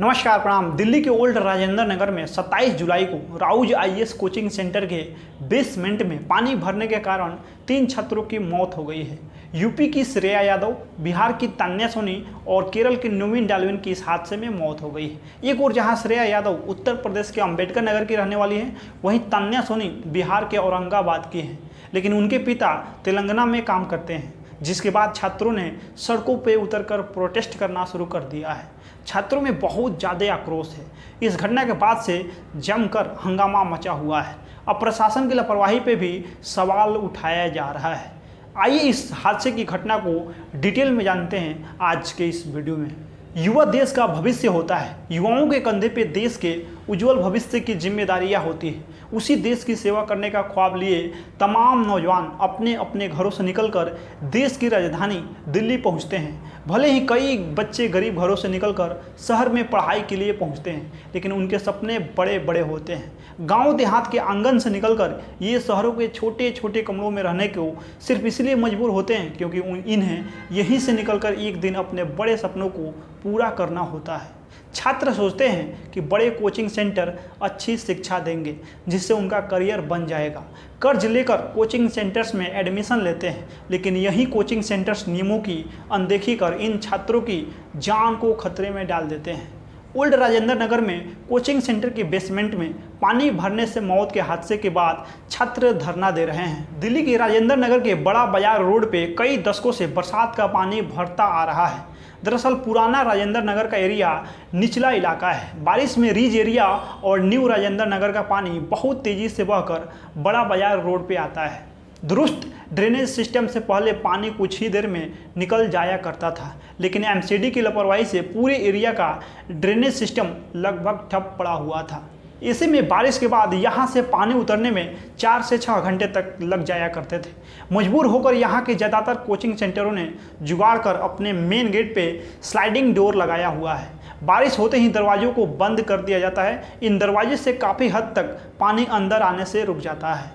नमस्कार प्रणाम। दिल्ली के ओल्ड राजेंद्र नगर में 27 जुलाई को राउज आईएएस कोचिंग सेंटर के बेसमेंट में पानी भरने के कारण 3 छात्रों की मौत हो गई है। यूपी की श्रेया यादव, बिहार की तान्या सोनी और केरल के नवीन डाल्विन की इस हादसे में मौत हो गई है। एक और जहां श्रेया यादव उत्तर प्रदेश के अंबेडकर नगर की रहने वाली हैं, वहीं तान्या सोनी बिहार के औरंगाबाद की हैं, लेकिन उनके पिता तेलंगाना में काम करते हैं। जिसके बाद छात्रों ने सड़कों पर उतरकर प्रोटेस्ट करना शुरू कर दिया है। छात्रों में बहुत ज़्यादा आक्रोश है। इस घटना के बाद से जमकर हंगामा मचा हुआ है। अब प्रशासन की लापरवाही पे भी सवाल उठाया जा रहा है। आइए इस हादसे की घटना को डिटेल में जानते हैं आज के इस वीडियो में। युवा देश का भविष्य होता है। युवाओं के कंधे पे देश के उज्जवल भविष्य की जिम्मेदारियां होती है। उसी देश की सेवा करने का ख्वाब लिए तमाम नौजवान अपने अपने घरों से निकलकर देश की राजधानी दिल्ली पहुंचते हैं। भले ही कई बच्चे गरीब घरों से निकलकर शहर में पढ़ाई के लिए पहुंचते हैं, लेकिन उनके सपने बड़े बड़े होते हैं। गांव देहात के आंगन से निकलकर ये शहरों के छोटे छोटे कमरों में रहने को सिर्फ इसलिए मजबूर होते हैं क्योंकि इन्हें यहीं से निकलकर एक दिन अपने बड़े सपनों को पूरा करना होता है। छात्र सोचते हैं कि बड़े कोचिंग सेंटर अच्छी शिक्षा देंगे जिससे उनका करियर बन जाएगा। कर्ज लेकर कोचिंग सेंटर्स में एडमिशन लेते हैं, लेकिन यही कोचिंग सेंटर्स नियमों की अनदेखी कर इन छात्रों की जान को खतरे में डाल देते हैं। ओल्ड राजेंद्र नगर में कोचिंग सेंटर के बेसमेंट में पानी भरने से मौत के हादसे के बाद छात्र धरना दे रहे हैं। दिल्ली के राजेंद्र नगर के बड़ा बाजार रोड पे कई दशकों से बरसात का पानी भरता आ रहा है। दरअसल पुराना राजेंद्र नगर का एरिया निचला इलाका है। बारिश में रिज एरिया और न्यू राजेंद्र नगर का पानी बहुत तेजी से बहकर बड़ा बाजार रोड पे आता है। दुरुस्त ड्रेनेज सिस्टम से पहले पानी कुछ ही देर में निकल जाया करता था, लेकिन एमसीडी की लापरवाही से पूरे एरिया का ड्रेनेज सिस्टम लगभग ठप पड़ा हुआ था। ऐसे में बारिश के बाद यहाँ से पानी उतरने में 4 से 6 घंटे तक लग जाया करते थे। मजबूर होकर यहाँ के ज़्यादातर कोचिंग सेंटरों ने जुगाड़ कर अपने मेन गेट पे स्लाइडिंग डोर लगाया हुआ है। बारिश होते ही दरवाजों को बंद कर दिया जाता है। इन दरवाजे से काफ़ी हद तक पानी अंदर आने से रुक जाता है।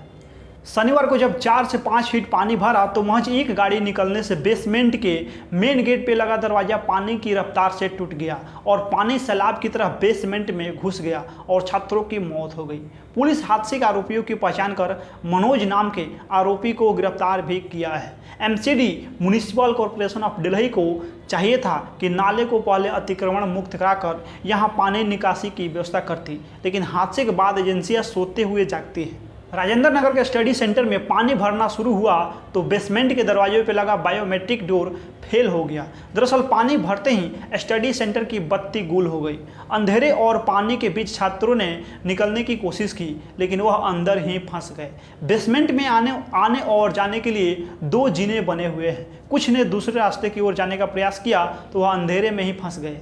शनिवार को जब 4 से 5 फीट पानी भरा तो महज एक गाड़ी निकलने से बेसमेंट के मेन गेट पे लगा दरवाजा पानी की रफ्तार से टूट गया और पानी सैलाब की तरह बेसमेंट में घुस गया और छात्रों की मौत हो गई। पुलिस हादसे के आरोपियों की पहचान कर मनोज नाम के आरोपी को गिरफ्तार भी किया है। MCD municipal corporation of Delhi को चाहिए था कि नाले को पहले अतिक्रमण मुक्त कराकर यहाँ पानी निकासी की व्यवस्था करती, लेकिन हादसे के बाद एजेंसियाँ सोते हुए जागती हैं। राजेंद्र नगर के स्टडी सेंटर में पानी भरना शुरू हुआ तो बेसमेंट के दरवाजे पर लगा बायोमेट्रिक डोर फेल हो गया। दरअसल पानी भरते ही स्टडी सेंटर की बत्ती गुल हो गई। अंधेरे और पानी के बीच छात्रों ने निकलने की कोशिश की, लेकिन वह अंदर ही फंस गए। बेसमेंट में आने और जाने के लिए 2 जीने बने हुए हैं। कुछ ने दूसरे रास्ते की ओर जाने का प्रयास किया तो वह अंधेरे में ही फंस गए।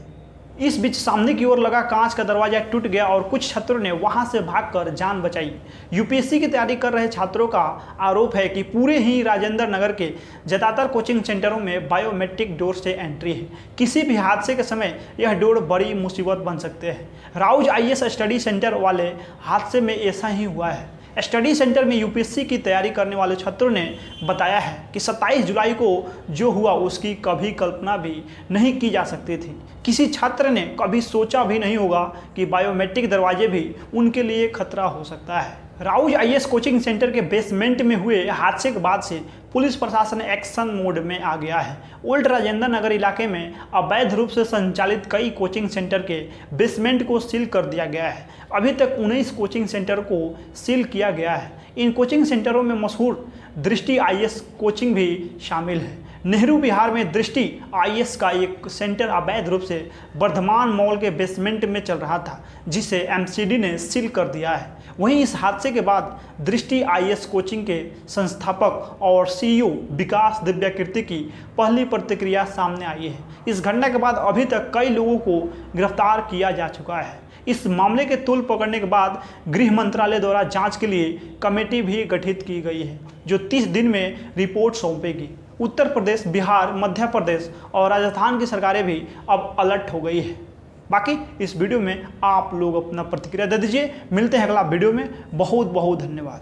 इस बीच सामने की ओर लगा कांच का दरवाजा टूट गया और कुछ छात्रों ने वहां से भागकर जान बचाई। यूपीएससी की तैयारी कर रहे छात्रों का आरोप है कि पूरे ही राजेंद्र नगर के ज़्यादातर कोचिंग सेंटरों में बायोमेट्रिक डोर से एंट्री है। किसी भी हादसे के समय यह डोर बड़ी मुसीबत बन सकते हैं। राउज आईएएस स्टडी सेंटर वाले हादसे में ऐसा ही हुआ है। स्टडी सेंटर में यूपीएससी की तैयारी करने वाले छात्रों ने बताया है कि 27 जुलाई को जो हुआ उसकी कभी कल्पना भी नहीं की जा सकती थी। किसी छात्र ने कभी सोचा भी नहीं होगा कि बायोमेट्रिक दरवाजे भी उनके लिए खतरा हो सकता है। राउज आईएएस कोचिंग सेंटर के बेसमेंट में हुए हादसे के बाद से पुलिस प्रशासन एक्शन मोड में आ गया है। ओल्ड राजेंद्र नगर इलाके में अवैध रूप से संचालित कई कोचिंग सेंटर के बेसमेंट को सील कर दिया गया है। अभी तक 19 कोचिंग सेंटर को सील किया गया है। इन कोचिंग सेंटरों में मशहूर दृष्टि आईएएस कोचिंग भी शामिल है। नेहरू बिहार में दृष्टि आईएएस का एक सेंटर अवैध रूप से वर्धमान मॉल के बेसमेंट में चल रहा था, जिसे एमसीडी ने सील कर दिया है। वहीं इस हादसे के बाद दृष्टि आईएएस कोचिंग के संस्थापक और सीईओ विकास दिव्याकृति की पहली प्रतिक्रिया सामने आई है। इस घटना के बाद अभी तक कई लोगों को गिरफ्तार किया जा चुका है। इस मामले के तूल पकड़ने के बाद गृह मंत्रालय द्वारा जांच के लिए कमेटी भी गठित की गई है, जो 30 दिन में रिपोर्ट सौंपेगी। उत्तर प्रदेश, बिहार, मध्य प्रदेश और राजस्थान की सरकारें भी अब अलर्ट हो गई है। बाकी इस वीडियो में आप लोग अपना प्रतिक्रिया दे दीजिए। मिलते हैं अगला वीडियो में। बहुत बहुत धन्यवाद।